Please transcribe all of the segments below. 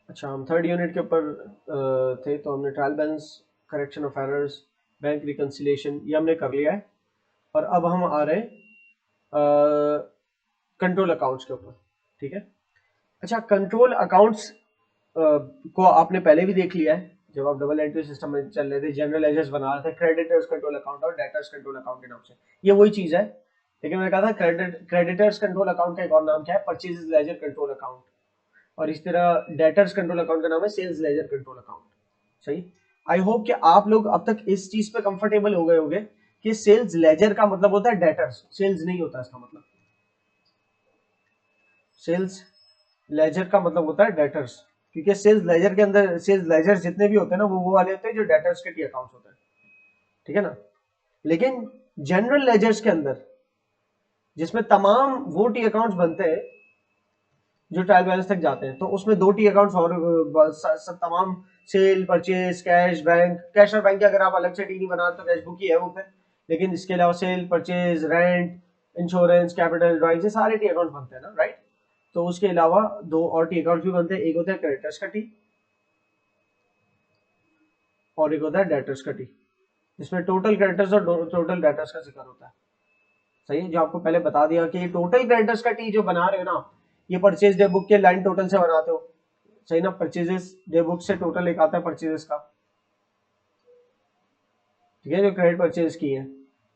अच्छा, हम third unit के ऊपर थे, तो हमने trial balance, correction of errors, bank reconciliation ये हमने कर लिया है। और अब हम आ रहे हैं कंट्रोल अकाउंट्स के ऊपर। ठीक है। अच्छा, कंट्रोल अकाउंट्स को आपने पहले भी देख लिया है जब आप डबल एंट्री सिस्टम में चल रहे थे, जनरल लेजर्स बना रहे थे, क्रेडिटर्स कंट्रोल अकाउंट और डेटर्स कंट्रोल अकाउंट के नाम से। ये वही चीज है, लेकिन मैंने कहा था क्रेडिटर्स कंट्रोल अकाउंट का एक और नाम क्या है, परचेज लेजर कंट्रोल अकाउंट। और इस तरह डेटर्स कंट्रोल अकाउंट का नाम है सेल्स लेजर कंट्रोल अकाउंट। सही। आई होप कि आप लोग अब तक इस चीज पे कंफर्टेबल हो गए होंगे कि सेल्स लेजर का मतलब होता है डेटर्स, सेल्स नहीं होता इसका मतलब। सेल्स लेजर का मतलब होता है डेटर्स, क्योंकि सेल्स लेजर के अंदर सेल्स लेजर जितने भी होते हैं ना, वो वाले होते हैं जो डेटर्स के टी अकाउंट्स होते हैं। ठीक है ना। लेकिन जनरल लेजर्स के अंदर, जिसमें तमाम वो टी अकाउंट्स बनते हैं जो ट्रायल बैलेंस तक जाते हैं, तो उसमें दो टी अकाउंट्स और तमाम sale, purchase, cash, bank. Cash और बैंक की अगर आप अलग से टी नहीं बना तो कैश बुक ही है वो पे, लेकिन इसके अलावा sale, purchase, rent, insurance, capital, drawing, ये सारे टी अकाउंट्स बनते हैं ना, राइट। तो उसके अलावा दो और टी अकाउंट्स भी बनते हैं, एक होता है क्रेडिटर्स का टी और एक होता है डेटर्स का टी, जिसमें टोटल क्रेडिटर्स और टोटल डेटर्स का जिक्र होता है। सही है, जो आपको पहले बता दिया कि टोटल क्रेडिटर्स का टी जो बना रहे हो ना, ये परचेज डे बुक के लाइन टोटल से बनाते हो। सही ना, परचेजेस डे बुक से टोटल एक आता है परचेजेस का। ठीक है, जो क्रेडिट परचेज की है।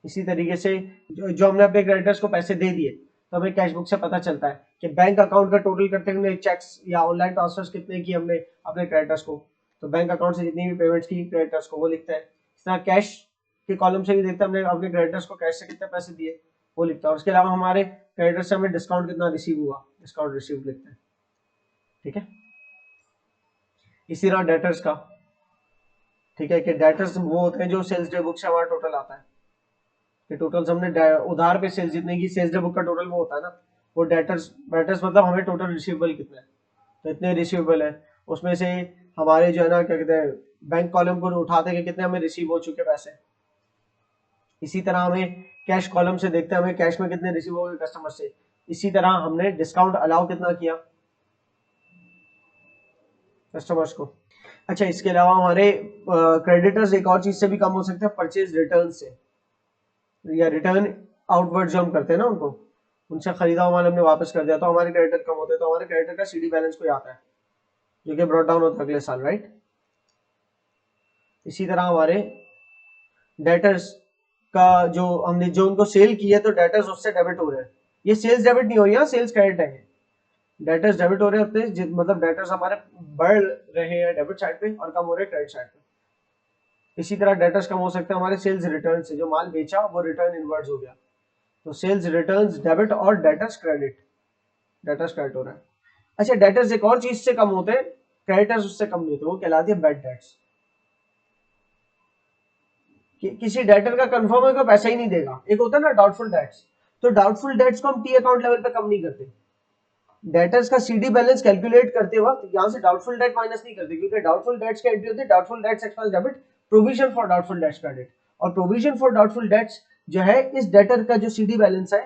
इसी तरीके से जो हमने अपने क्रेडिटर्स को पैसे दे दिए, तो हमें कैश बुक से पता चलता है कि बैंक अकाउंट का टोटल करते हुए चेक्स या ऑनलाइन ट्रांसफर्स कितने की हमने अपने क्रेडिटर्स को, तो बैंक अकाउंट से जितनी भी पेमेंट्स की क्रेडिटर्स को वो लिखता है। इस तरह कैश के कॉलम से भी देखते हैं हमने अपने क्रेडिटर्स को कैश से कितने पैसे दिए, वो लिखता है। और उसके अलावा हमारे क्रेडिटर्स से हमें डिस्काउंट कितना रिसीव हुआ, डिस्काउंट रिसीव लिखते हैं। ठीक है। इसी तरह डेटर्स का, ठीक है, कि डेटर्स वो होते हैं जो सेल्स डे बुक से हमारा टोटल आता है, कि टोटल हमने उधार पे सेल्स जितने की सेल्स डे बुक का टोटल वो होता है ना, वो डेटर्स। डेटर्स मतलब हमें टोटल रिसीवेबल कितना है, तो इतने रिसीवेबल है, उसमें से हमारे जो है ना क्या कहते हैं, बैंक कॉलम को उठाते हैं कि कितने हमें रिसीव हो चुके पैसे। इसी तरह हमें कैश कॉलम से देखते हैं हमें कैश में कितने रिसीव हो गए कस्टमर से। इसी तरह हमने डिस्काउंट अलाउ कितना किया कस्टमर्स को। अच्छा, इसके अलावा हमारे क्रेडिटर्स एक और चीज से भी कम हो सकते हैं, परचेज रिटर्न से, या रिटर्न आउटवर्ड जो हम करते हैं ना उनको, उनसे खरीदा हुआ माल हमने वापस कर दिया तो हमारे क्रेडिटर कम होते हैं, तो हमारे क्रेडिटर का सीडी बैलेंस कोई आता है जो कि ब्रॉट डाउन होता है अगले साल, राइट। इसी तरह हमारे डेटर्स का जो हमने जो उनको सेल किया तो डेटर्स उससे डेबिट हो रहे हैं, ये सेल्स डेबिट नहीं हो रही है, सेल्स क्रेडिट है। डेटर्स डेबिट हो रहे होते हैं मतलब डेटर्स हमारे बढ़ रहे हैं डेबिट साइड पे और कम हो रहे हैं क्रेडिट साइड पे। इसी तरह डेटर्स कम हो सकते हैं हमारे सेल्स रिटर्न से, जो माल बेचा वो रिटर्न इनवर्ड्स हो गया, तो सेल्स रिटर्न्स डेबिट और डेटर्स क्रेडिट, डेटर्स क्रेडिट हो रहा है। अच्छा, डेटर्स एक और चीज से कम होते हैं, क्रेडिटर्स उससे कम नहीं होते, वो कहलाती है बैड डेट्स। कि किसी डेटर का कंफर्म है कि पैसा ही नहीं देगा, एक होता है ना डाउटफुल डेट्स, तो डाउटफुल डेट्स को हम टी अकाउंट लेवल पे कम नहीं करते। डेटर्स का सीडी बैलेंस कैलकुलेट करते वक्त यहां से डाउटफुल डेट माइनस नहीं करते, क्योंकि डाउटफुल डेट्स की एंट्री होती है doubtful debts expense debit, provision for doubtful debts credit. और प्रोविजन फॉर डाउटफुल डेट्स जो है इस डेटर का जो सीडी बैलेंस है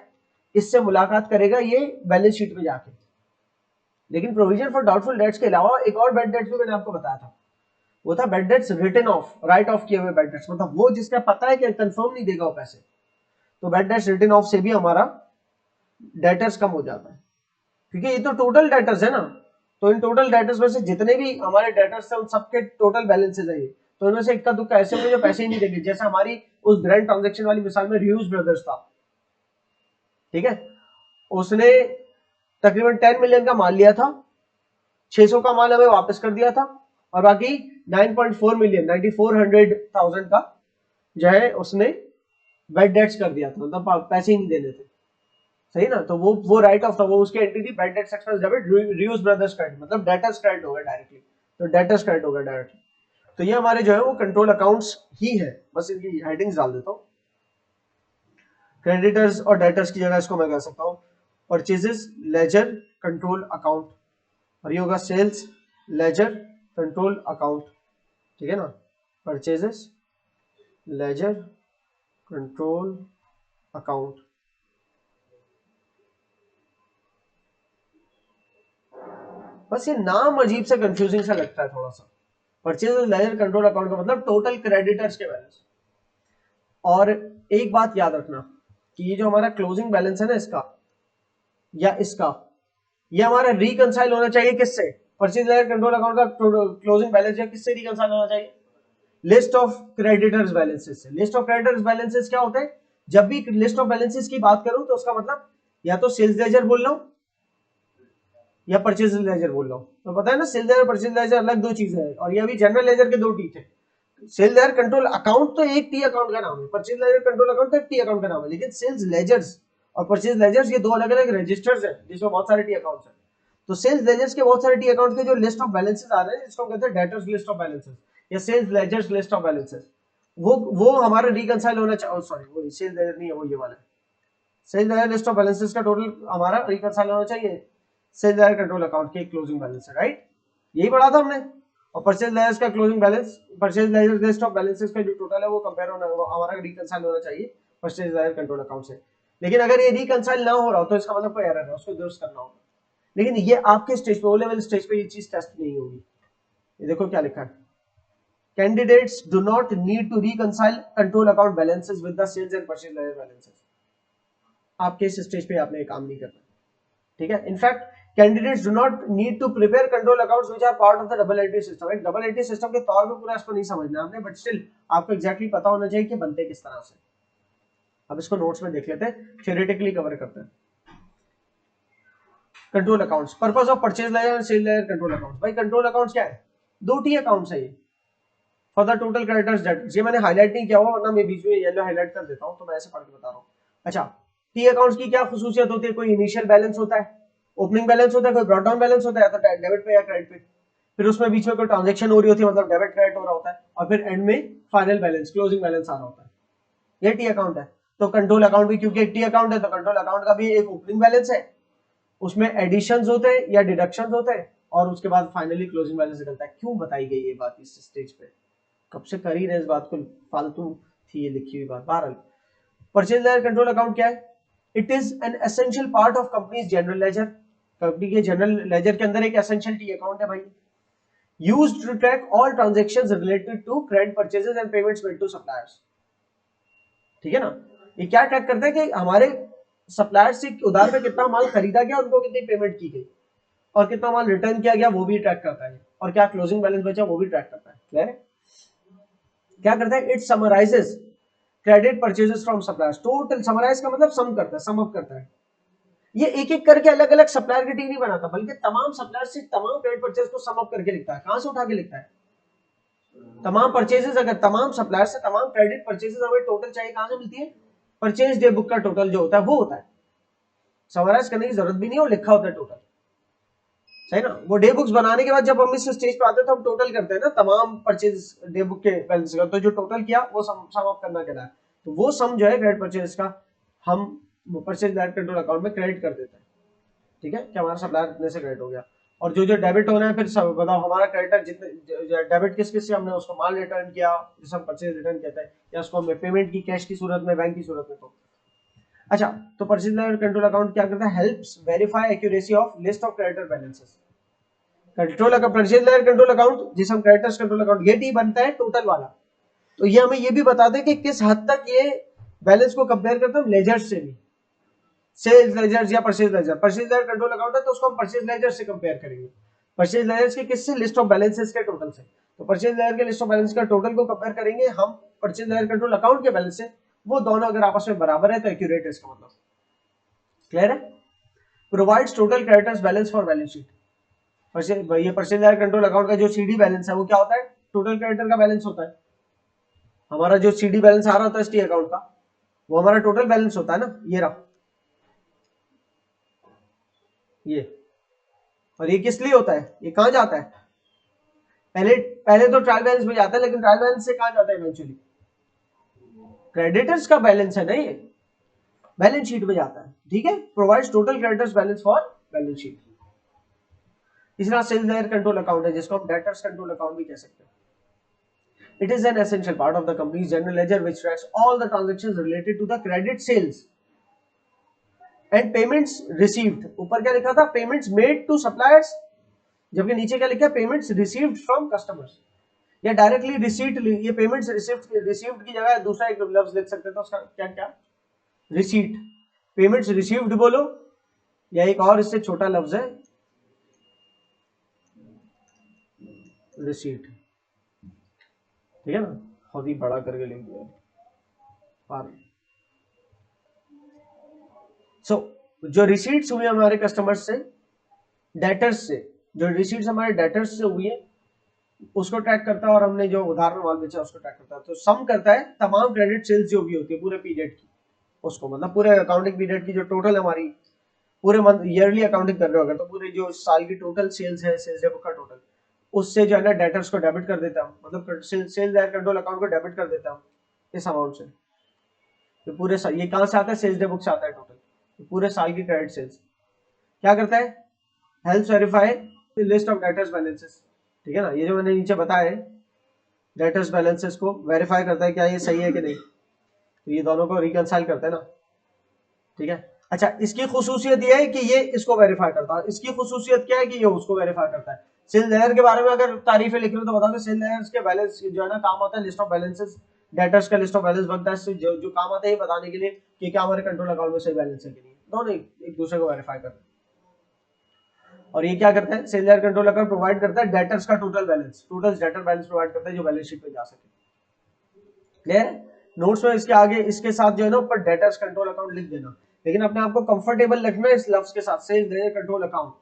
इससे मुलाकात करेगा ये बैलेंस शीट में जाके। लेकिन प्रोविजन फॉर डाउटफुल डेट्स के अलावा एक और बैड डेट्स भी मैंने आपको बताया था, वो था bad debts written off, write off किए हुए बैड डेट्स, मतलब वो जिसका पता है कि कंफर्म नहीं देगा वो पैसे, तो बैड डेट्स रिटन ऑफ से भी हमारा डेटर्स कम हो जाता है, क्योंकि ये तो टोटल डेटर्स है ना। तो इन टोटल डेटर्स में से जितने भी हमारे डेटर्स है उन सबके टोटल बैलेंसेज है ये, तो इनमें से इक्का दुक्का ऐसे होंगे जो पैसे ही नहीं देंगे, जैसे हमारी उस ग्रैंड ट्रांजेक्शन वाली मिसाल में रियूज ब्रदर्स था। ठीक है, उसने तकरीबन 10 मिलियन का माल लिया था, 600 का माल हमें वापस कर दिया था, और बाकी 9.4 मिलियन 9400,000 का जो है उसने बैड डेट्स कर दिया था, मतलब पैसे ही नहीं देने थे। सही ना, तो वो राइट ऑफ था, वो उसकी एंट्री थी bad debts expense debit reuse brothers credit, मतलब डेटर्स क्रेडिट हो गया डायरेक्टली, तो डेटर्स क्रेडिट हो गया डायरेक्टली। तो ये हमारे जो है वो कंट्रोल अकाउंट्स ही है, बस इनकी हेडिंग्स डाल देता हूँ। क्रेडिटर्स और डेटर्स की जगह इसको मैं कह सकता हूँ परचेजेस लेजर कंट्रोल अकाउंट, और ये होगा सेल्स लेजर कंट्रोल अकाउंट। ठीक है ना, परचेजेस लेजर कंट्रोल अकाउंट। बस ये नाम अजीब सा कंफ्यूजिंग सा लगता है थोड़ा सा। परचेज लेजर कंट्रोल अकाउंट का मतलब टोटल क्रेडिटर्स के बैलेंस। और एक बात याद रखना कि ये जो हमारा क्लोजिंग बैलेंस है ना इसका या इसका, ये हमारा रिकंसाइल होना चाहिए किससे? परचेज लेजर कंट्रोल अकाउंट का क्लोजिंग बैलेंस या किससे रिकंसाइल होना चाहिए? लिस्ट ऑफ क्रेडिटर्स बैलेंसेस से। लिस्ट ऑफ क्रेडिटर्स बैलेंसेस क्या होते हैं? जब भी लिस्ट ऑफ बैलेंसेस की बात करूं तो उसका मतलब या तो सेल्स लेजर बोल रहा हूं या परचेज लेजर बोल रहा हूं। तो पता है ना सेल्स लेजर परचेज लेजर अलग दो चीजें हैं, और ये अभी जनरल लेजर के दो टीथ है। सेल्स लेजर कंट्रोल अकाउंट तो एक टी अकाउंट का नाम है, परचेज लेजर कंट्रोल अकाउंट तो एक टी अकाउंट का नाम है, लेकिन सेल्स लेजर्स और परचेज लेजर्स ये दो अलग अलग रजिस्टर्स हैं जिसमें बहुत सारे टी अकाउंट्स हैं। तो सेल्स लेजर्स के बहुत सारे टी अकाउंट के जो लिस्ट ऑफ बैलेंसेस आ रहे हैं जिसको हम कहते हैं डेटर्स लिस्ट ऑफ बैलेंसेस या sales ledgers list of balances, वो हमारा रिकंसाइल होना चाहिए। सॉरी वो सेल्स लेजर नहीं है, वो ये वाला है। Sales ledger list of balances का टोटल हमारा रिकंसाइल होना चाहिए सेल्स लेजर कंट्रोल अकाउंट के क्लोजिंग बैलेंस है, राइट? यही पढ़ा था हमने। और परचेज लेजर्स का closing balance, purchase ledgers list of balances का जो टोटल है वो कंपेयर होना, वो हमारा रिकंसाइल होना चाहिए परचेज लेजर कंट्रोल अकाउंट से। लेकिन अगर ये रिकंसाइल ना हो रहा हो तो इसका मतलब कोई एरर है, उसको दुरुस्त करना होगा। लेकिन ये आपके स्टेज पे, ओ लेवल स्टेज पे ये चीज टेस्ट नहीं होगी। ये देखो क्या लिखा है, candidates do not need to reconcile control account balances with the sales and purchase ledger balances. आपके इस स्टेज पे आपने ये काम नहीं करना, ठीक है? In fact candidates do not need to prepare control accounts which are part of the double entry system. एक डबल एंट्री सिस्टम के तौर पे पूरा इसको नहीं समझना है आपने, बट स्टिल आपको एग्जैक्टली पता होना चाहिए कि बनते किस तरह से। अब इसको नोट्स में देख लेते हैं, थ्योरेटिकली कवर करते हैं। Control accounts, purpose of purchase ledger and sale ledger control accounts. भाई कंट्रोल अकाउंट्स क्या है? दो टी अकाउंट्स है ये for the total creditors debt. ये मैंने हाईलाइट नहीं किया हुआ वरना मैं बीच में येलो हाईलाइट कर देता हूं, तो मैं ऐसे पढ़ के बता रहा हूं। अच्छा, टी अकाउंट्स की क्या खुसूसियत होती है? कोई इनिशियल बैलेंस होता है, ओपनिंग बैलेंस होता है, कोई ब्रॉड डाउन बैलेंस होता है, तो डेबिट पे या क्रेडिट पे, फिर उसमें बीच में कोई ट्रांजैक्शन हो रही होती है, मतलब डेबिट क्रेडिट हो रहा होता है, और फिर एंड में फाइनल बैलेंस क्लोजिंग बैलेंस आ रहा होता है। ये टी अकाउंट है। तो कंट्रोल अकाउंट भी क्योंकि एक टी अकाउंट है तो कंट्रोल अकाउंट का भी एक ओपनिंग बैलेंस है, उसमें एडिशंस होते हैं या डिडक्शंस होते हैं, और उसके बाद फाइनली क्लोजिंग बैलेंस निकलता है। क्यों बताई गई ये बात इस स्टेज पे? कब से कर ही रहे इस बात को, फालतू थी ये लिखी हुई बात। बहरहाल परचेज लेजर कंट्रोल अकाउंट क्या है? It is an essential part of companies general ledger. Company के जनरल लेजर के अंदर एक एसेंशियल टी अकाउंट है भाई, used to track all transactions related to credit purchases and payments made to suppliers. ठीक है ना? ये क्या ट्रैक करता है कि हमारे सप्लायर से उधार पे कितना माल खरीदा गया, उनको कितनी पेमेंट की गई, और कितना माल रिटर्न किया गया वो भी ट्रैक करता है, और क्या क्लोजिंग बैलेंस बचा वो भी ट्रैक करता है। क्लियर है? क्या करता है? It summarises credit purchases from suppliers. Total summarise का मतलब सम करता है, सम अप करता है। ये एक एक करके अलग अलग सप्लायर की टी नहीं बनाता, बल्कि तमाम सप्लायर से तमाम क्रेडिट परचेज को सम अप करके लिखता है। कहां से उठा के लिखता है? तमाम परचेजेस, अगर तमाम सप्लायर से तमाम क्रेडिट परचेजेस हमें टोटल चाहिए, कहां से मिलती है? परचेज डे बुक का टोटल जो होता है वो होता है। समराइज करने की जरूरत भी नहीं, वो लिखा होता है टोटल, सही ना? वो डे बुक्स बनाने के बाद जब हम इस स्टेज पे आते हैं तो हम टोटल करते हैं ना तमाम परचेज डे बुक के बैलेंस का, तो जो टोटल किया वो सम अप करना कहता है। तो वो सम जो है क्रेडिट परचेज का हम परचेज डायरेक्ट कंट्रोल अकाउंट में क्रेडिट कर देते हैं। ठीक है, कि हमारा सप्लायर इतने से क्रेडिट हो गया, और जो जो डेबिट होना है फिर सब बताओ हमारा क्रेडिटर जितने डेबिट किस किस से हमने उसको माल रिटर्न किया जिसे हम परचेज रिटर्न कहते हैं, या उसको हमें पेमेंट की कैश की सूरत में, बैंक की सूरत में। तो अच्छा, तो परचेज कंट्रोल अकाउंट क्या करता है? Helps verify accuracy of list of creditor balances. Control purchase control account जिसे हम क्रेडिटर्स कंट्रोल अकाउंट, ये टी बनता है टोटल वाला। तो ये हमें ये भी बताते हैं कि किस हद तक ये बैलेंस को कंपेयर करते हैं लेजर्स से भी, सेल्स लेजर्स या purchase laser. Purchase ledger control account है तो उसको हम परचेज लेजर से कंपेयर करेंगे। परचेज लेजर्स के किससे? लिस्ट ऑफ बैलेंसेस के टोटल से। तो परचेज लेजर के लिस्ट ऑफ बैलेंस का टोटल को कंपेयर करेंगे हम परचेज लेजर कंट्रोल अकाउंट के बैलेंस से। वो दोनों अगर आपस में बराबर है तो एक्यूरेट है इसका मतलब। क्लियर है? Provides total creditors balance for balance sheet. ये परचेज लेजर कंट्रोल अकाउंट का जो सीडी बैलेंस है वो क्या होता है? टोटल क्रेडिटर का बैलेंस होता है। हमारा जो सीडी बैलेंस आ रहा होता है टी अकाउंट का, वो हमारा टोटल बैलेंस होता है ना, ये रहा ये। और ये किस लिए होता है? ये कहां जाता है? पहले पहले तो ट्रायल बैलेंस में जाता है, लेकिन ट्रायल बैलेंस से कहां जाता है इवेंचुअली? क्रेडिटर्स का बैलेंस है ना, ये बैलेंस शीट में जाता है। ठीक है, provides total creditors balance for balance sheet. तीसरा सेल्स लेजर कंट्रोल अकाउंट है जिसको हम डेटर्स कंट्रोल अकाउंट भी कह सकते हैं। It is an essential part of the company's general ledger which tracks all the transactions related to the credit sales and payments received. ऊपर क्या लिखा था? Payments made to suppliers जबकि नीचे क्या लिखा है, पेमेंट्स रिसीव्ड फ्रॉम कस्टमर्स, या डायरेक्टली रिसीट, ये पेमेंट्स रिसीव्ड की जगह दूसरा एक लफ्ज लिख सकते थे, उसका क्या क्या, रिसीट, पेमेंट्स रिसीव्ड बोलो, या एक और इससे छोटा लफ्ज है रिसीट, ठीक है ना, बहुत ही बड़ा करके लिख दिया। सो जो रिसीट्स हुई हमारे कस्टमर्स से, डेटर्स से, जो रिसीट्स हमारे डेटर्स से हुई है उसको ट्रैक करता है, और हमने जो उधार में माल बेचा उसको ट्रैक करता है। तो सम करता है तमाम क्रेडिट सेल्स जो भी होती है पूरे पीरियड की, उसको मतलब पूरे अकाउंटिंग पीरियड की जो टोटल हमारी पूरे मंथ ईयरली अकाउंटिंग कर रहे हो अगर, तो पूरे जो साल की टोटल सेल्स है, सेल्स बुक का टोटल, उससे जो है ना डेटर्स को डेबिट कर देता हूँ, मतलब सेल्स एंड कंट्रोल अकाउंट को डेबिट कर देता हूँ इस अमाउंट से। तो पूरे साल ये कहाँ से आता है, सेल्स डे बुक से आता है टोटल, तो पूरे साल की क्रेडिट सेल्स क्या करता है, help verify list of debtors balances, ठीक है ना, ये जो मैंने नीचे बताया है डेटर्स बैलेंसेस को वेरीफाई करता है क्या ये सही है कि नहीं, तो ये दोनों को रिकंसाइल करता है ना, ठीक है। अच्छा, इसकी खुसूसियत ये है कि ये इसको वेरीफाई करता है, इसकी खुसूसियत क्या है कि ये उसको वेरीफाई करता है। सेल्स लेयर के बारे में अगर तारीफें लिख रहे हो तो बताओ कि सेल्स लेयर्स के बैलेंस जो है ना काम आता है लिस्ट ऑफ बैलेंसेस, डेटर्स का लिस्ट ऑफ बैलेंस बनता है, जो काम आता है ये बताने के लिए कि क्या हमारे कंट्रोल अकाउंट में सही बैलेंस है कि नहीं, दोनों एक दूसरे को वेरीफाई करते हैं। और ये क्या करता है, सेल्स लेयर कंट्रोल अकाउंट प्रोवाइड करता है डेटर्स का total balance, total debtor balance provide करता है जो बैलेंस शीट पे जा सके। क्लियर है? नोट्स में इसके आगे इसके साथ जो है ना ऊपर डेटर्स कंट्रोल अकाउंट लिख देना, लेकिन अपने आप को कंफर्टेबल रखना है इस लफ्ज के साथ, सेल्स लेयर कंट्रोल अकाउंट।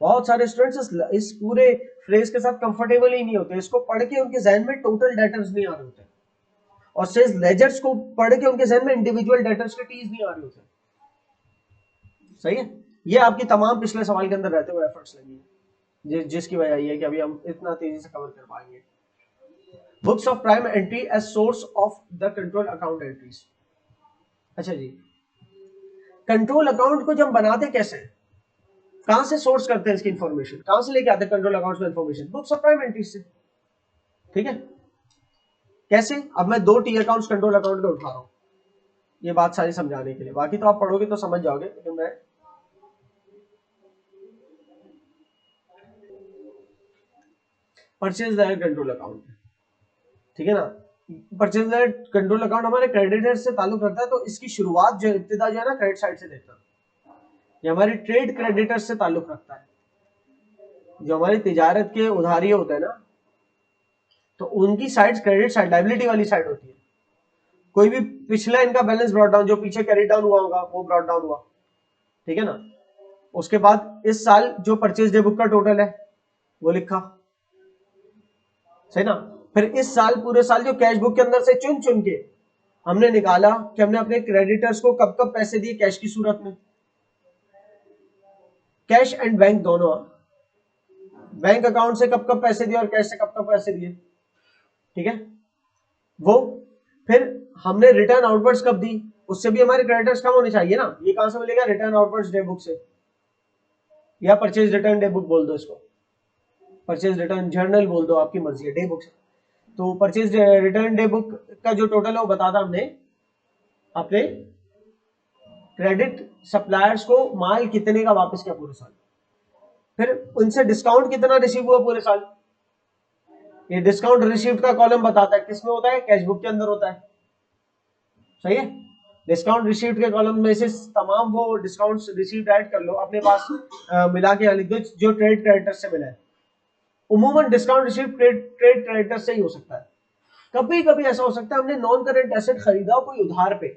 बहुत सारे स्टूडेंट्स इस पूरे फ्रेज के साथ कंफर्टेबल ही नहीं होते, इसको पढ़ के उनके जहन में टोटल डेटर्स नहीं आ रहे होते, और सेल्स लेजर्स को पढ़ के उनके जहन में इंडिविजुअल डेटर्स के टीज नहीं आ रहे होते। सही है, ये आपकी तमाम पिछले सवाल के अंदर रहते हुए एफर्ट्स लगी है, जिसकी वजह ये है कि अभी हम इतना तेजी से कवर कर पाएंगे। Books of prime entry as source of the control account entries. अच्छा जी, कंट्रोल अकाउंट को जब बनाते कैसे, कहां से सोर्स करते हैं इसकी इंफॉर्मेशन, कहां से लेके आते हैं कंट्रोल अकाउंट में information, books of prime entries से, ठीक है। कैसे, अब मैं 2 टी अकाउंट्स कंट्रोल अकाउंट के उठा रहा हूं ये बात सारी समझाने के लिए, बाकी तो आप पढ़ोगे तो समझ जाओगे, लेकिन मैं परचेज लायर कंट्रोल अकाउंट, ठीक है ना, परचेज लायर कंट्रोल अकाउंट हमारे क्रेडिटर से ताल्लुक रखता है, तो इसकी शुरुआत जो इब्तिदा जो है ना क्रेडिट साइड से देखना, ये हमारी ट्रेड क्रेडिटर से ताल्लुक रखता है, जो हमारी तिजारत के उधारी होते हैं ना, तो उनकी साइड क्रेडिट साइड लायबिलिटी वाली साइड होती है। कोई भी पिछला इनका बैलेंस ब्रॉट डाउन, जो पीछे कैरी डाउन हुआ होगा वो ब्रॉट डाउन हुआ, ठीक है ना। उसके बाद इस साल जो परचेज डे बुक का टोटल है वो लिखा, सही ना। फिर इस साल पूरे साल जो कैश बुक के अंदर से चुन चुन के हमने निकाला कि हमने अपने क्रेडिटर्स को कब कब पैसे दिए, कैश की सूरत में, कैश एंड बैंक दोनों, बैंक अकाउंट से कब कब पैसे दिए और कैश से कब कब पैसे दिए, ठीक है वो। फिर हमने रिटर्न आउटवर्ड्स कब दी, उससे भी हमारे क्रेडिटर्स कम होने चाहिए ना, ये कहां से मिलेगा, रिटर्न आउटवर्ड्स डे बुक से, या परचेज रिटर्न डे बुक बोल दो इसको, परचेज रिटर्न जर्नल बोल दो, आपकी मर्जी है, डे बुक से। तो परचेज रिटर्न डे बुक का जो टोटल है वो बताता हमने अपने क्रेडिट सप्लायर्स को माल कितने का वापस किया पूरे साल, फिर उनसे डिस्काउंट कितना रिसीव हुआ पूरे साल, ये डिस्काउंट रिसीव्ड का कॉलम बताता है, किसमें होता है, कैश बुक के अंदर होता है, सही है। डिस्काउंट रिसीव्ड के कॉलम में से तमाम वो डिस्काउंट्स रिसीव्ड ऐड कर लो अपने पास, मिला के लिख दो जो ट्रेड क्रेडिटर से मिला है। उमूमन डिस्काउंट रिसीव्ड ट्रेड क्रेडिटर से ही हो सकता है, कभी कभी ऐसा हो सकता है हमने नॉन करंट एसेट खरीदा कोई उधार पे,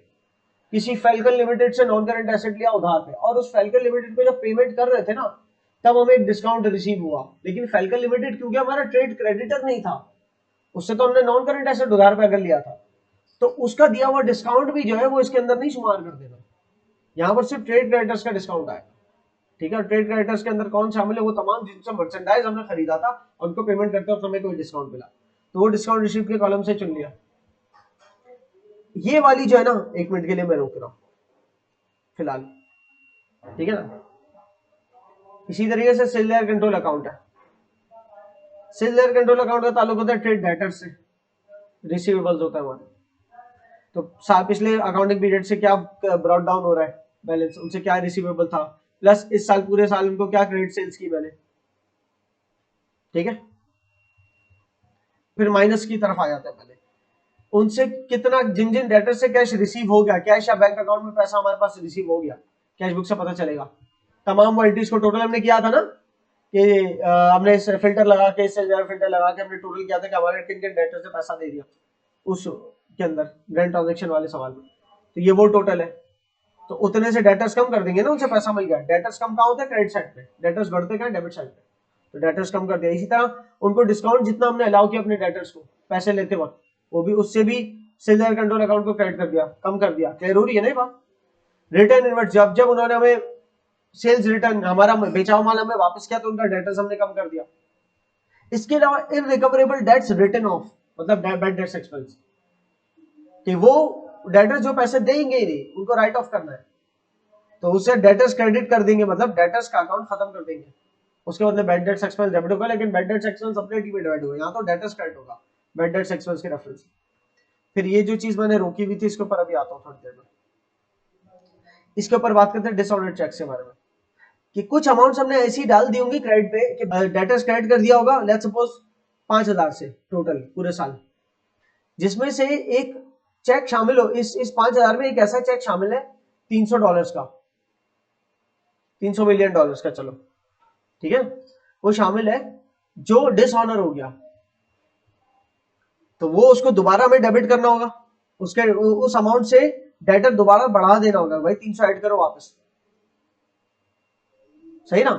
किसी फैल्कन लिमिटेड से नॉन करंट एसेट लिया उधार पे, और उस फैल्कन लिमिटेड को जब पेमेंट कर रहे थे ना तब हमें एक डिस्काउंट रिसीव हुआ, लेकिन फैल्कन लिमिटेड क्योंकि हमारा ट्रेड क्रेडिटर नहीं था, उससे तो हमने नॉन करंट एसेट उधार पे अगर लिया था, तो उसका दिया हुआ डिस्काउंट भी जो है वो इसके अंदर नहीं शुमार कर देना, यहाँ पर सिर्फ ट्रेड क्रेडिटर्स का डिस्काउंट आएगा, ठीक है। ट्रेड क्रेडिटर्स के अंदर कौन शामिल है, वो तमाम जिनसे मर्चेंडाइज हमने खरीदा था उनको पेमेंट करते वक्त हमें कोई डिस्काउंट मिला, तो वो डिस्काउंट रिसीव के कॉलम से चुन लिया। ये वाली जो है ना, 1 मिनट के लिए मैं रोक रहा हूं फिलहाल, ठीक है ना। इसी तरीके से सेल लेयर कंट्रोल अकाउंट है, सेल लेयर कंट्रोल अकाउंट का ताल्लुक होता है ट्रेड डेटर से, रिसीवेबल्स होता है हमारे, तो पिछले अकाउंटिंग पीरियड से क्या ब्रॉट डाउन हो रहा है बैलेंस, उनसे क्या रिसीवेबल था, प्लस इस साल पूरे साल उनको क्या क्रेडिट सेल्स की मैंने, ठीक है, फिर माइनस की तरफ आ जाता है। पहले उनसे कितना, जिन जिन डेटर से कैश रिसीव हो गया, कैश या बैंक अकाउंट में पैसा हमारे पास रिसीव हो गया, कैश बुक से पता चलेगा। तमाम वो एंट्रीज को टोटल हमने किया था ना कि हमने फिल्टर लगा के, इससे फिल्टर लगा के हमने टोटल किया था कि हमारे किन किन डेटर से पैसा दे दिया उस के अंदर ग्रैंड ट्रांजेक्शन वाले सवाल में। तो ये वो टोटल है, तो उतने से डेटर्स कम कर देंगे ना, उनसे पैसा मिल गया। डेटर्स कम कहाँ होते हैं? क्रेडिट साइड पे। डेटर्स बढ़ते कहाँ? डेबिट साइड पे। तो डेटर्स कम कर दिया। इसी तरह उनको डिस्काउंट जितना हमने अलाउ किया अपने डेटर्स को पैसे लेते वक्त, वो भी उससे भी सेल्स एंड कंट्रोल अकाउंट को क्रेडिट कर दिया, कम कर दिया। क्लियर हो रही है ना बात? रिटर्न इनवर्ट, जब जब उन्होंने हमें सेल्स रिटर्न, हमारा बेचा हुआ माल हमें वापस किया, तो उनका डेटर्स हमने कम कर दिया। इसके अलावा इररिकवरेबल डेट्स रिटन ऑफ, मतलब बैड डेट्स एक्सपेंस, कि वो डेटर्स जो पैसे देंगे ही नहीं, उनको राइट ऑफ करना है, तो उससे डेटर्स क्रेडिट कर देंगे, मतलब डेटर्स का अकाउंट खत्म कर देंगे। उसके बदले बैड डेट्स एक्सपेंस डेबिट होगा, लेकिन बैड डेट्स एक्सपेंस अपने टी में डिवाइड होगा, यहाँ तो डेटर्स क्रेडिट होगा बैड डेट्स एक्सपेंस के रेफरेंस। फिर ये जो चीज मैंने रोकी हुई थी, इसके ऊपर अभी आता हूँ थोड़ी देर में। इसके ऊपर बात करते हैं डिसऑर्डर्ड चेक्स के बारे में, कि कुछ अमाउंट्स हमने ऐसी डाल दी होंगी क्रेडिट पे कि डेटर्स क्रेडिट कर दिया होगा, लेट्स सपोज 5,000 से टोटल पूरे साल, जिसमें से एक चेक शामिल हो, इस 5,000 में एक ऐसा चेक शामिल है $300 का, $300 मिलियन का, चलो ठीक है, वो शामिल है जो डिसऑनर हो गया, तो वो उसको दोबारा में डेबिट करना होगा, उसके उस अमाउंट से डेटर दोबारा बढ़ा देना होगा, भाई 300 ऐड करो वापस, सही ना।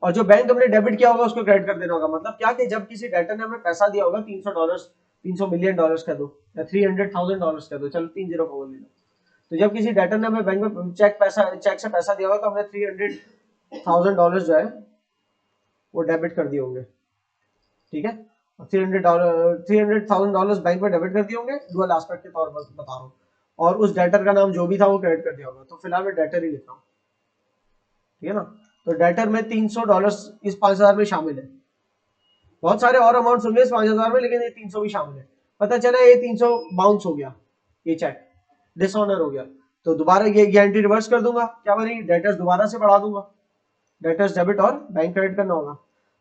और जो बैंक हमने डेबिट किया होगा उसको क्रेडिट कर देना होगा। मतलब क्या कि जब किसी डेटर ने हमें पैसा दिया होगा $300, $300 मिलियन कह दो, या $300,000 कह दो, चलो 30 को बोल लेना। तो जब किसी डेटर ने हमें बैंक में चेक से पैसा दिया होगा, तो हमने $300,000 जो है वो डेबिट कर दिए होंगे, ठीक है। $300,000 बैंक में डेबिट कर दिए होंगे, डुअल एस्पेक्ट के तौर पर बता रहा हूँ, और उस डेटर का नाम जो भी था वो क्रेडिट कर दिया होगा। तो फिलहाल मैं डेटर ही लिख रहा हूँ, ठीक है ना। तो डेटर में $300 इस 5,000 में शामिल है। बहुत सारे और अमाउंट होंगे इस 5,000 में, लेकिन ये 300 भी शामिल है। पता चला ये 300 बाउंस हो गया, ये चेक डिसऑनर हो गया, तो दोबारा ये एंट्री रिवर्स कर दूंगा, क्या बनेगी? डेटर्स दोबारा से बढ़ा दूंगा, डेटर्स डेबिट और बैंक क्रेडिट करना होगा।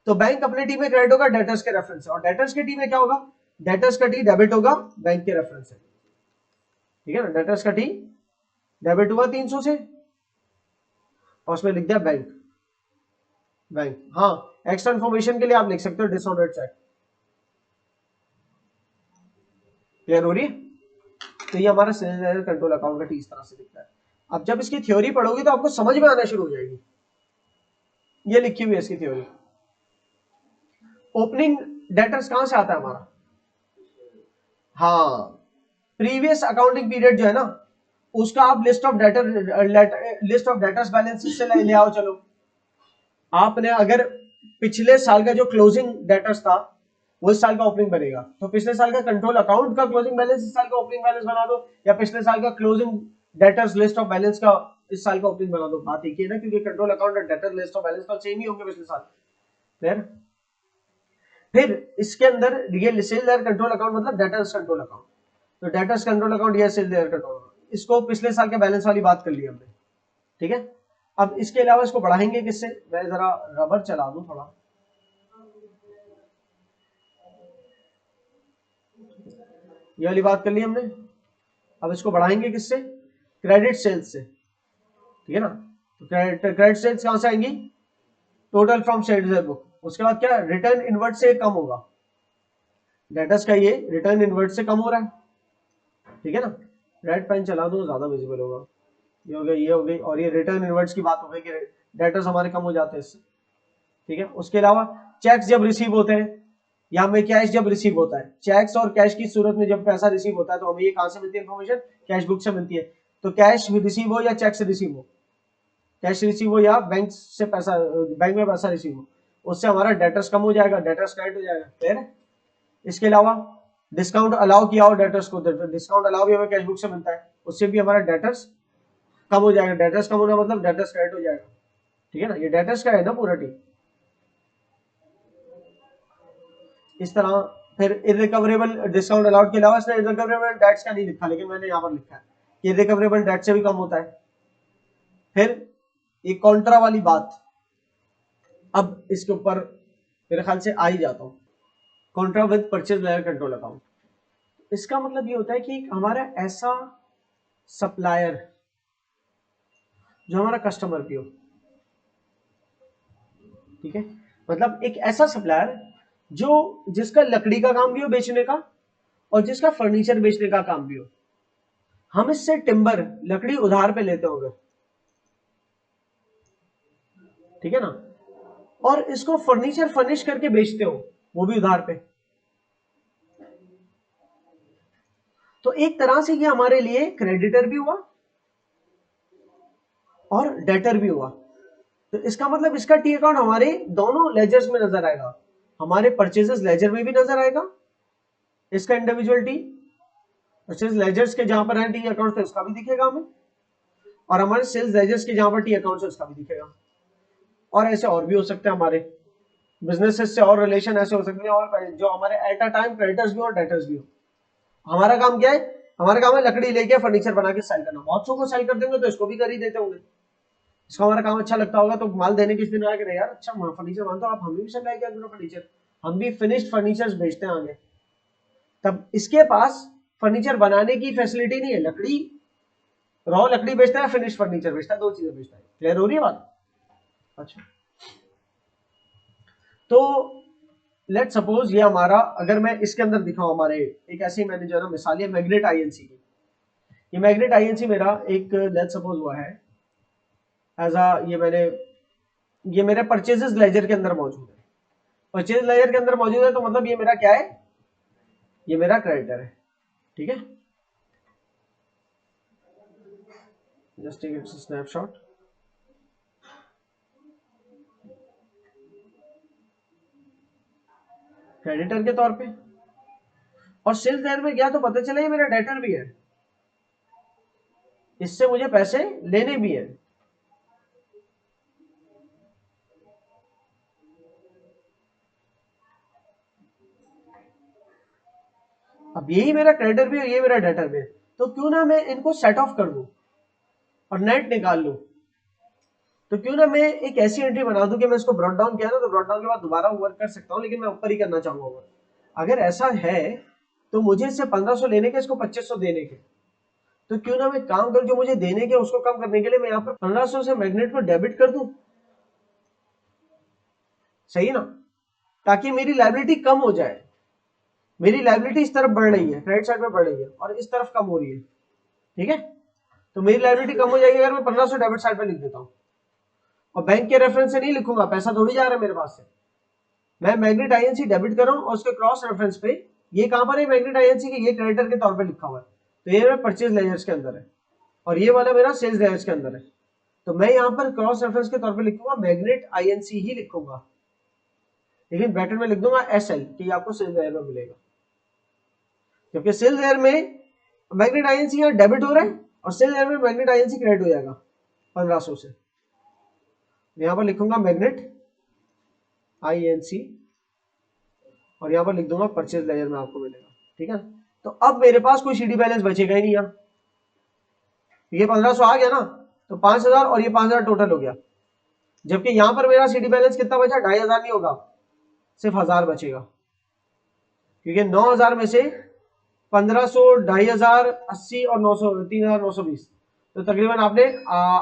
तो बैंक अपने टी में क्रेडिट होगा डेटर्स के रेफरेंस से, और डेटर्स के टी में क्या होगा? डेटर्स का टी डेबिट होगा बैंक के रेफरेंस से, ठीक है ना। डेटर्स का टी डेबिट हुआ 300 से, और उसमें लिख दिया बैंक, बैंक। हाँ, एक्स्ट्रा इन्फॉर्मेशन के लिए आप लिख सकते हो डिसऑर्डर्ड चेक। क्लियर हो रही है? तो ये हमारा सेल्स कंट्रोल अकाउंट का टी इस तरह से दिखता है। अब जब इसकी थ्योरी पढ़ोगे तो आपको समझ में आना शुरू हो जाएगी। ये लिखी हुई है इसकी थ्योरी। ओपनिंग डेटर्स कहां से आता है हमारा? हाँ, प्रीवियस अकाउंटिंग पीरियड जो है ना, उसका आप लिस्ट ऑफ डेटर्स बैलेंस से ले आओ। चलो, आपने अगर पिछले साल का जो क्लोजिंग डेटर्स था वो इस साल का ओपनिंग बनेगा, तो पिछले साल का कंट्रोल अकाउंट का क्लोजिंग बैलेंस इस साल का ओपनिंग बैलेंस बना दो, या पिछले साल का closing debtors list of balance का इस साल का ओपनिंग बना दो। बात एक ही है ना, क्योंकि कंट्रोल अकाउंट और डेटर लिस्ट ऑफ बैलेंस तो सेम ही होंगे पिछले साल। क्लियर? फिर इसके अंदर ये सेल्स एंड कंट्रोल अकाउंट मतलब डेटर्स कंट्रोल अकाउंट, तो डेटर्स कंट्रोल अकाउंट या सेल्स एंड कंट्रोल, इसको पिछले साल के बैलेंस वाली बात कर ली हमने, ठीक है। अब इसके अलावा इसको बढ़ाएंगे किससे? मैं जरा रबर चला दूं थोड़ा, ये वाली बात कर ली हमने। अब इसको बढ़ाएंगे किससे? क्रेडिट सेल्स से, ठीक है ना। तो क्रेडिट सेल्स कहां से आएंगी? Total from sales book. उसके बाद क्या? रिटर्न इनवर्ट से कम होगा, डेटर्स का ये रिटर्न इनवर्ट से कम हो रहा है, ठीक है ना। रेड पेन चला दो ज्यादा विजिबल होगा। ये हो गई, ये हो गई, और ये रिटर्न इनवर्ट्स की बात हो गई कि डेटर्स हमारे कम हो जाते हैं इससे, ठीक है। उसके अलावा चेक्स जब रिसीव होते हैं, या हमें कैश जब रिसीव होता है, चेक्स और कैश की सूरत में जब पैसा रिसीव होता है, तो हमें ये कहां से मिलती है इन्फॉर्मेशन? कैश बुक से मिलती है। तो कैश रिसीव हो या चेक से रिसीव हो, कैश रिसीव हो या बैंक से पैसा, बैंक में पैसा रिसीव हो, उससे हमारा डेटर्स कम हो जाएगा, डेटर्स क्रेडिट हो जाएगा। क्लियर है? इसके अलावा डिस्काउंट अलाउ किया हो डेटर्स को, डिस्काउंट अलाउ भी हमें कैश बुक से मिलता है, उससे भी हमारा डेटर्स कम हो जाएगा। डेटर्स कम होना मतलब डेटर्स क्रेडिट हो जाएगा, ठीक है ना। ये डेटर्स का है ना पूरा टी इस तरह। फिर इररिकवरेबल डिस्काउंट अलाउड के अलावा इसने इररिकवरेबल डेट्स का नहीं लिखा, लेकिन मैंने यहाँ पर लिखा है कि इररिकवरेबल डेट से भी कम होता है। फिर एक कॉन्ट्रा वाली बात, अब इसके ऊपर मेरे ख्याल से आ ही जाता हूँ। कॉन्ट्रा विद परचेज लेयर कंट्रोल अकाउंट, इसका मतलब ये होता है कि हमारा ऐसा सप्लायर जो हमारा कस्टमर भी हो, ठीक है, मतलब एक ऐसा सप्लायर जो जिसका लकड़ी का काम भी हो बेचने का और जिसका फर्नीचर बेचने का काम भी हो। हम इससे टिम्बर लकड़ी उधार पे लेते होंगे, ठीक है ना, और इसको फर्नीचर फर्निश करके बेचते हो, वो भी उधार पे। तो एक तरह से ये हमारे लिए क्रेडिटर भी हुआ और डेटर भी हुआ। तो इसका मतलब इसका टी अकाउंट हमारे दोनों लेजर्स में नजर आएगा, हमारे परचेजेस लेजर में भी नजर आएगा इसका इंडिविजुअल टी, परचेज लेजर्स के जहां पर है टी अकाउंट तो इसका भी दिखेगा हमें, और हमारे सेल्स लेजर्स के जहां पर टी अकाउंट है उसका भी दिखेगा। और ऐसे और भी हो सकते हैं, हमारे बिजनेसेस से और रिलेशन ऐसे हो सकते हैं, और जो हमारे एट अ टाइम क्रेडिटर्स भी हो और डेटर्स भी हो। हमारा काम क्या है, हमारा काम है लकड़ी लेके फर्नीचर बना के सेल करना। बहुत सौ को सेल कर देंगे तो इसको भी कर ही देते होंगे, इसको हमारा काम अच्छा लगता होगा तो माल देने किस दिन आएगा, यार अच्छा फर्नीचर मानता आप हमें भी सप्लाई किया करो फर्नीचर, हम भी फिनिश्ड फर्नीचर बेचते हैं आगे। तब इसके पास फर्नीचर बनाने की फैसिलिटी नहीं है, लकड़ी रॉ लकड़ी बेचता है, फिनिश फर्नीचर बेचता है, दो चीजें बेचता है। क्लियर हो रही है बात? अच्छा, तो लेट सपोज ये हमारा, अगर मैं इसके अंदर दिखाऊं हमारे एक ऐसे ही मैंने जो है ना मिसाल है मैग्नेट आईएनसी की, ये मैग्नेट आईएनसी मेरा एक लेट सपोज हुआ है एज अ, ये मेरे परचेजेस लेजर के अंदर मौजूद है। परचेज लेजर के अंदर मौजूद है तो मतलब ये मेरा क्या है, ये मेरा क्रेडिटर है, ठीक है। Just take its snapshot. Creditor के तौर पे, और सेल्स लेयर में गया तो पता चला ये मेरा डेटर भी है, इससे मुझे पैसे लेने भी है। अब यही मेरा क्रेडिटर भी है, ये मेरा डेटर भी है, तो क्यों ना मैं इनको सेट ऑफ कर दूं और नेट निकाल लूं। तो क्यों ना मैं एक ऐसी एंट्री बना दूं कि मैं इसको ब्रॉट डाउन किया ना तो ब्रॉट डाउन के बाद दोबारा वर्क कर सकता हूं, लेकिन मैं ऊपर ही करना चाहूंगा। अगर ऐसा है तो मुझे इससे 1500 लेने के, इसको 2500 देने के, तो क्यों ना मैं काम करूं जो मुझे देने के उसको कम करने के लिए मैं यहाँ पर 1500 से मैग्नेट को डेबिट कर दूं, सही ना, ताकि मेरी लायबिलिटी कम हो जाए। मेरी लायबिलिटी इस तरफ बढ़ रही है, क्रेडिट साइड में बढ़ रही है और इस तरफ कम हो रही है, ठीक है। तो मेरी लायबिलिटी कम हो जाएगी अगर मैं 1500 डेबिट साइड पे लिख देता हूँ, और बैंक के रेफरेंस से नहीं लिखूंगा, पैसा थोड़ी जा रहा है मेरे पास से। मैं मैग्नेट आईएनसी डेबिट कर रहा हूँ और उसके क्रॉस रेफरेंस पे ये कहां पर है, मैग्नेट आईएनसी के ये क्रेडिटर के तौर पे लिखा हुआ है, तो ये मेरा परचेज लेजर्स के अंदर है और ये वाला मेरा सेल्स लेजर्स के अंदर है। तो मैं यहाँ पर क्रॉस रेफरेंस के तौर पे लिखूंगा मैग्नेट आईएनसी ही लिखूंगा, लेकिन ब्रैकेट में लिख दूंगा एसएल कि आपको सेल्स लेयर में मिलेगा, जबकि सेल्स लेयर में मैग्नेट आईएनसी यहाँ डेबिट हो रहा है और सेल्स लेयर में मैग्नेट आईएनसी क्रेडिट हो जाएगा 1500 से। यहाँ पर लिखूंगा मैग्नेट आईएनसी और यहाँ पर लिख दूंगा परचेज लेजर में आपको मिलेगा, ठीक है। तो अब मेरे पास कोई सीडी बैलेंस बचेगा ही नहीं यहाँ, ये 1500 आ गया ना, तो 5000 और ये 5000 टोटल हो गया, जबकि यहाँ पर मेरा सीडी बैलेंस कितना बचा, 2500 नहीं होगा, सिर्फ 1000 बचेगा, क्योंकि 9000 में से 1500, 2500, 80 और 900, 3920, तो तकरीबन आपने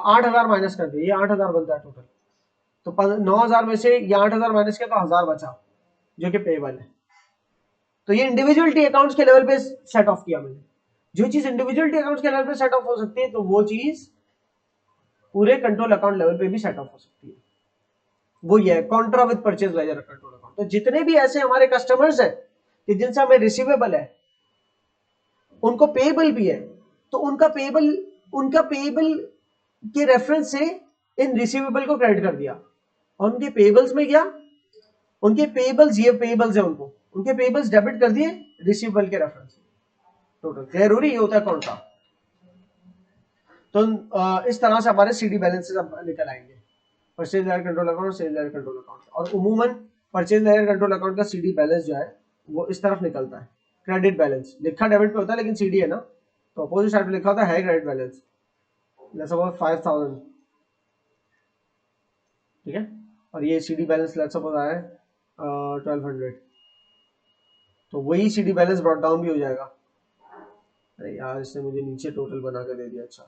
8000 माइनस कर दिया, ये 8000 बनता है टोटल। तो 9000 में से ये 8000 माइनस किया तो 1000 बचा जो कि पेबल है। तो ये इंडिविजुअलिटी अकाउंट्स के लेवल पे सेट ऑफ किया मैंने। जो चीज इंडिविजुअलिटी अकाउंट्स के लेवल पे सेट ऑफ हो सकती है तो वो चीज पूरे कंट्रोल अकाउंट लेवल पे भी सेट ऑफ हो सकती है, वो ये है Contra with purchase ledger control account. तो जितने भी ऐसे हमारे कस्टमर्स हैं कि जिनसे हमें रिसीवेबल है, उनको पेएबल भी है, तो उनका पेएबल के रेफरेंस से इन रिसीवेबल को क्रेडिट कर दिया और उनके पेएबल्स में गया, उनके पेएबल्स, ये पेएबल्स है, उनके पेएबल्स डेबिट कर दिए रिसीवेबल के रेफरेंस से। टोटल जरूरी ये होता है कौन सा। तो इस तरह से हमारे सीडी बैलेंसेस निकल आएंगे, परचेज लेयर कंट्रोल अकाउंट, सेल लेयर कंट्रोल अकाउंट। और उमूमन परचेज लेयर कंट्रोल अकाउंट का सीडी बैलेंस जो है वो इस तरफ निकलता है, क्रेडिट बैलेंस लिखा डेबिट पे होता है लेकिन सीडी है ना, तो अपोजिट साइड पे लिखा होता है क्रेडिट बैलेंस, लेट्स सपोज 5000, ठीक है। और ये सीडी बैलेंस लेट्स सपोज आया है 1200, तो वही CD बैलेंस ब्रॉट डाउन भी हो जाएगा। अरे यार इसने मुझे नीचे टोटल बना के दे दिया। अच्छा,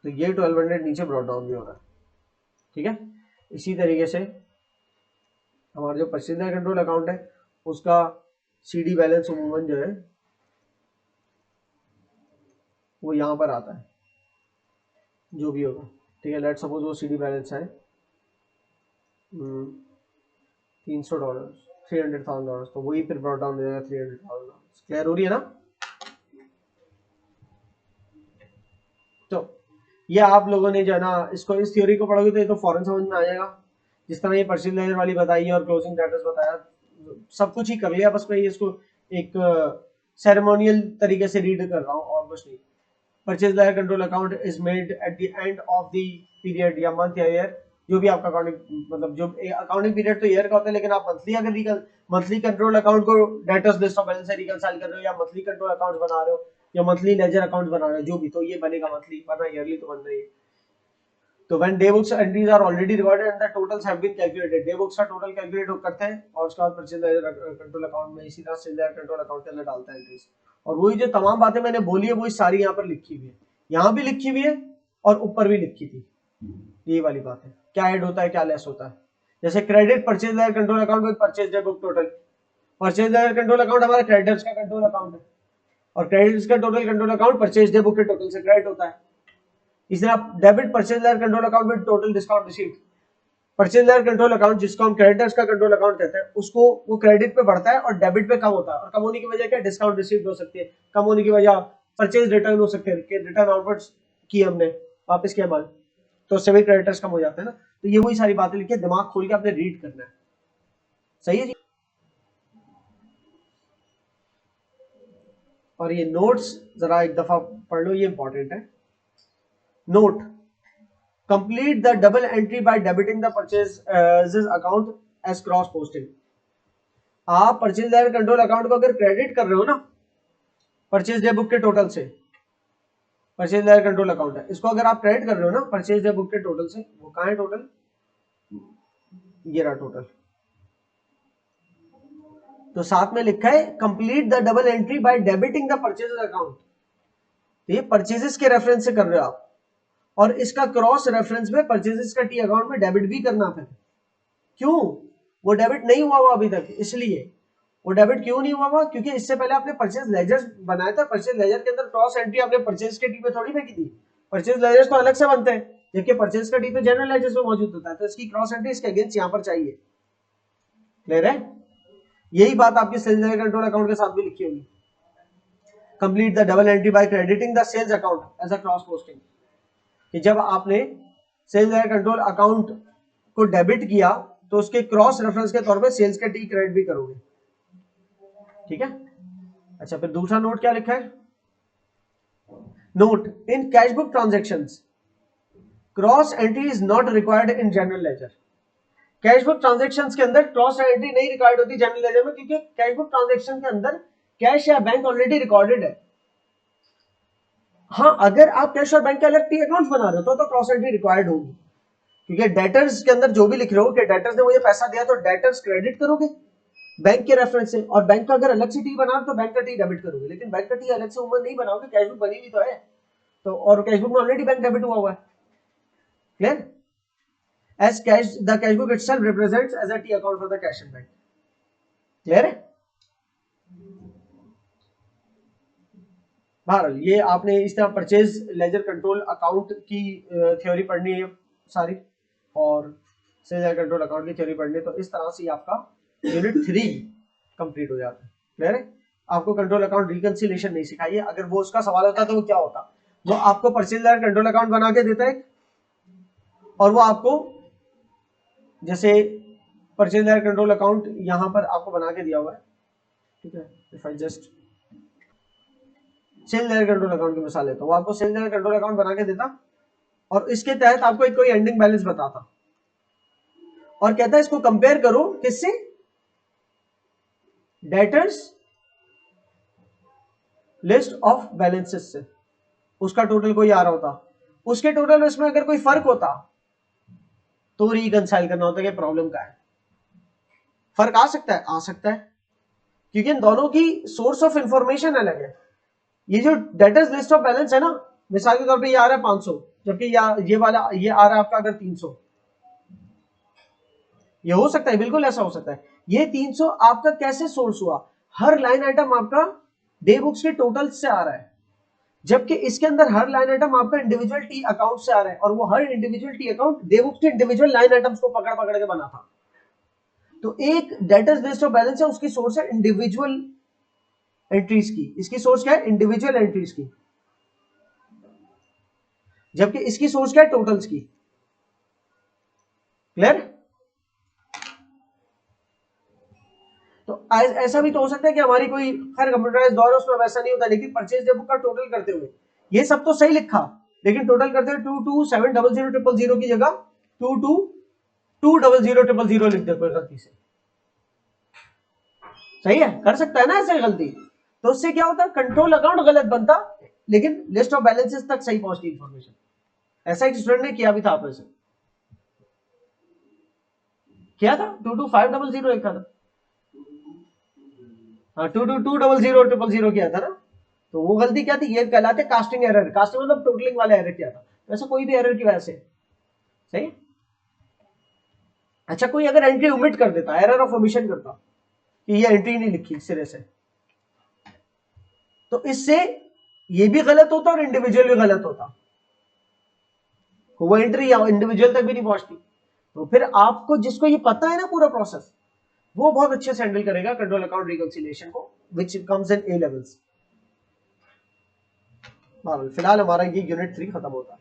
तो ये 1200 नीचे ब्रॉट डाउन भी हो रहा है। ठीक है, इसी तरीके से हमारा जो परचेज कंट्रोल अकाउंट है उसका CD बैलेंस अमूमन जो है वो यहाँ पर आता है, जो भी होगा। ठीक है, लेट सपोज वो CD बैलेंस है $300, $300,000, तो वही फिर ब्रॉट डाउन हो जाएगा $300,000। क्लियर हो रही है ना? तो ये आप लोगों ने जो है ना इसको, इस थ्योरी को पढ़ोगे तो ये तो फौरन समझ में आ जाएगा। जिस तरह ये परचेज लेजर वाली बताई है और क्लोजिंग डेटर्स बताया, सब कुछ ही कर लिया, बस मैं इसको एक सेरेमोनियल तरीके से रीड कर रहा हूँ और कुछ नहीं। Purchase ledger control account is made at the end of the period या मंथ या ईयर, जो भी आपका अकाउंटिंग, मतलब जो अकाउंटिंग पीरियड तो ईयर का होता है, लेकिन आप मंथली अगर मंथली कंट्रोल अकाउंट को डेटर्स लिस्ट ऑफ बैलेंस से रिकंसाइल कर रहे हो, या मंथली कंट्रोल अकाउंट बना रहे हो, या मंथली लेजर अकाउंट बना रहे हो, जो भी, तो ये बनेगा मंथली, वरना ईयरली तो बन रही है। तो when day books entries are already recorded and the totals have been calculated, day books का टोटल कैलकुलेट करते हैं और उसके बाद परचेज कंट्रोल अकाउंट में इसी तरह सेल कंट्रोल अकाउंट के अंदर डालता है एंट्रीज। और वही जो तमाम बातें मैंने बोली है वही सारी यहाँ पर लिखी हुई है, यहाँ भी लिखी हुई है और ऊपर भी लिखी थी। ये वाली बात है, क्या ऐड होता है क्या लेस होता है। जैसे credit purchase control account with purchase day book total, purchase control account हमारा क्रेडिटर्स का कंट्रोल अकाउंट है और क्रेडिटर्स का total control account purchase day book के टोटल से क्रेडिट होता है। इसे आप debit purchase control account with total discount received, purchase control account जिसको हम क्रेडिटर्स का कंट्रोल अकाउंट कहते हैं, उसको वो क्रेडिट पे बढ़ता है और डेबिट पे कम होता है। और कम होने की वजह क्या, डिस्काउंट रिसीव्ड हो सकती है, कम होने की वजह परचेज रिटर्न हो सकते हैं, रिटर्न आउटवर्ड्स की हमने, वापस किया माल, तो सभी क्रेडिटर्स कम हो जाते हैं ना। तो ये वही सारी बातें लिखी है, दिमाग खोल के आपने रीड करना है। सही है जी। और ये नोट्स जरा एक दफा पढ़ लो, ये इंपॉर्टेंट है। Note, complete the double entry by debiting the purchases account as cross posting। आप परचेज कंट्रोल अकाउंट को अगर क्रेडिट कर रहे हो ना परचेज डे बुक के टोटल से, परचेज कंट्रोल अकाउंट है, इसको अगर आप क्रेडिट कर रहे हो ना परचेज डे बुक के टोटल से, वो कहां है टोटल, ये रहा टोटल, तो साथ में लिखा है complete the double entry by debiting the purchase account. तो ये परचेजेस के रेफरेंस से कर रहे हो आप, और इसका क्रॉस रेफरेंस में परचेजेस का टी अकाउंट में डेबिट भी करना है। क्यों, वो डेबिट नहीं हुआ हुआ अभी तक, इसलिए वो डेबिट क्यों नहीं हुआ हुआ, क्योंकि इससे पहले आपने परचेज लेजर बनाया था, परचेज लेजर के अंदर क्रॉस एंट्री आपने परचेज के टी पे थोड़ी फेंकी थी, परचेज लेजर्स तो अलग से बनते हैं, जबकि परचेज का टी तो जनरल लेजर्स में मौजूद होता है, तो इसकी क्रॉस एंट्री इसके अगेंस्ट यहाँ पर चाहिए। क्लियर है? यही बात आपकी सेल्स कंट्रोल अकाउंट के साथ भी लिखी होगी, complete the double entry by crediting the sales account as a cross posting, कि जब आपने सेल्स कंट्रोल अकाउंट को डेबिट किया तो उसके क्रॉस रेफरेंस के तौर पे सेल्स का टी क्रेडिट भी करोगे। ठीक है, अच्छा फिर दूसरा नोट क्या लिखा है, note in cash book transactions cross entry is not required in general ledger. Cash book transactions के अंदर क्रॉस एंट्री नहीं रिक्वायर्ड होती जनरल लेजर में, क्योंकि कैश बुक ट्रांजैक्शन के अंदर कैश या बैंक ऑलरेडी रिकॉर्डेड है। हाँ, अगर आप कैश और बैंक के अलग टी अकाउंट्स बना रहे हो तो क्रॉस एंट्री रिक्वायर्ड होगी, क्योंकि डेटर्स के अंदर जो भी लिख रहे हो कि डेटर्स ने मुझे पैसा दिया तो डेटर्स क्रेडिट करोगे बैंक के रेफरेंस से, और बैंक का अगर अलग से टी बना तो बैंक का टी डेबिट करोगे, लेकिन बैंक का टी अलग से उम्र नहीं बनाओगे, कैश बुक बनी हुई तो है, तो और कैश बुक में ऑलरेडी बैंक डेबिट हुआ हुआ है। Clear? As cash the cash book itself represents as a T account for the cash and bank. Clear है? बहरहाल ये आपने इस तरह परचेज लेजर कंट्रोल अकाउंट की थ्योरी पढ़नी है सारी, और सेल कंट्रोल अकाउंट की थ्योरी पढ़नी है, तो इस तरह से आपका यूनिट 3 कंप्लीट हो जाता है। क्लियर है? आपको कंट्रोल अकाउंट रिकंसिलिएशन नहीं सिखाई है, अगर वो उसका सवाल होता तो वो क्या होता, वो आपको परचेज लेजर कंट्रोल अकाउंट बना के देता है, और वो आपको जैसे परचेज लेजर कंट्रोल अकाउंट यहां पर आपको बना के दिया हुआ है, ठीक है, if I just sell ledger control account की मिसाल लेता हूं, वो आपको सेल लेजर कंट्रोल अकाउंट बना के देता और इसके तहत आपको एक कोई एंडिंग बैलेंस बताता और कहता है इसको कंपेयर करो किससे, डेटर्स लिस्ट ऑफ बैलेंसेस से, उसका टोटल कोई आ रहा होता, उसके टोटल इसमें अगर कोई फर्क होता तो रिकंसाइल करना होता है कि प्रॉब्लम का है। फर्क आ सकता है, आ सकता है, क्योंकि इन दोनों की सोर्स ऑफ इंफॉर्मेशन अलग है। ये जो डेटर्स लिस्ट ऑफ बैलेंस है ना, मिसाल के तौर पे ये आ रहा है 500, जबकि ये वाला ये आ रहा है आपका अगर 300, ये हो सकता है, बिल्कुल ऐसा हो सकता है। ये 300 आपका कैसे सोर्स हुआ, हर लाइन आइटम आपका डे बुक्स के टोटल से आ रहा है, जबकि इसके अंदर हर लाइन आइटम आपका इंडिविजुअल टी अकाउंट से आ रहा है, और वो हर individual T account day books के इंडिविजुअल लाइन आइटम्स को पकड़ पकड़ के बना था। तो एक डेटर्स लिस्ट ऑफ बैलेंस है, उसकी सोर्स है इंडिविजुअल एंट्रीज की, इसकी सोर्स क्या है, इंडिविजुअल एंट्रीज की, जबकि इसकी सोर्स क्या है, टोटल्स की। क्लियर? तो ऐसा भी तो हो सकता है कि हमारी कोई, खैर कंप्यूटराइज्ड दौर है उसमें वैसा नहीं होता, लेकिन परचेज डे बुक का टोटल करते हुए ये सब तो सही लिखा, लेकिन टोटल करते हुए 2270000 की जगह 2220000 लिख दे कोई गलती से, सही है, कर सकता है ना ऐसे गलती, तो उससे क्या होता है, कंट्रोल अकाउंट गलत बनता, लेकिन लिस्ट ऑफ बैलेंसेस तक सही पहुंचती इंफॉर्मेशन। ऐसा एक स्टूडेंट ने किया भी था, आपने से किया था, 22500 लिखा था, हाँ 2220000 किया था ना, तो वो गलती क्या थी, ये कहलाते कास्टिंग एरर, कास्टिंग मतलब टोटलिंग वाला एरर किया था, वैसे कोई भी एरर की वजह से, सही। अच्छा, कोई अगर एंट्री ओमिट कर देता, एरर ऑफ ओमिशन करता कि ये एंट्री नहीं लिखी सिरे से, तो इससे ये भी गलत होता और इंडिविजुअल भी गलत होता, वो एंट्री इंडिविजुअल तक भी नहीं पहुंचती। तो फिर आपको, जिसको ये पता है ना पूरा प्रोसेस, वो बहुत अच्छे से हैंडल करेगा कंट्रोल अकाउंट रिकंसिलिएशन को, which comes in A levels. फिलहाल हमारा ये यूनिट 3 खत्म होता है।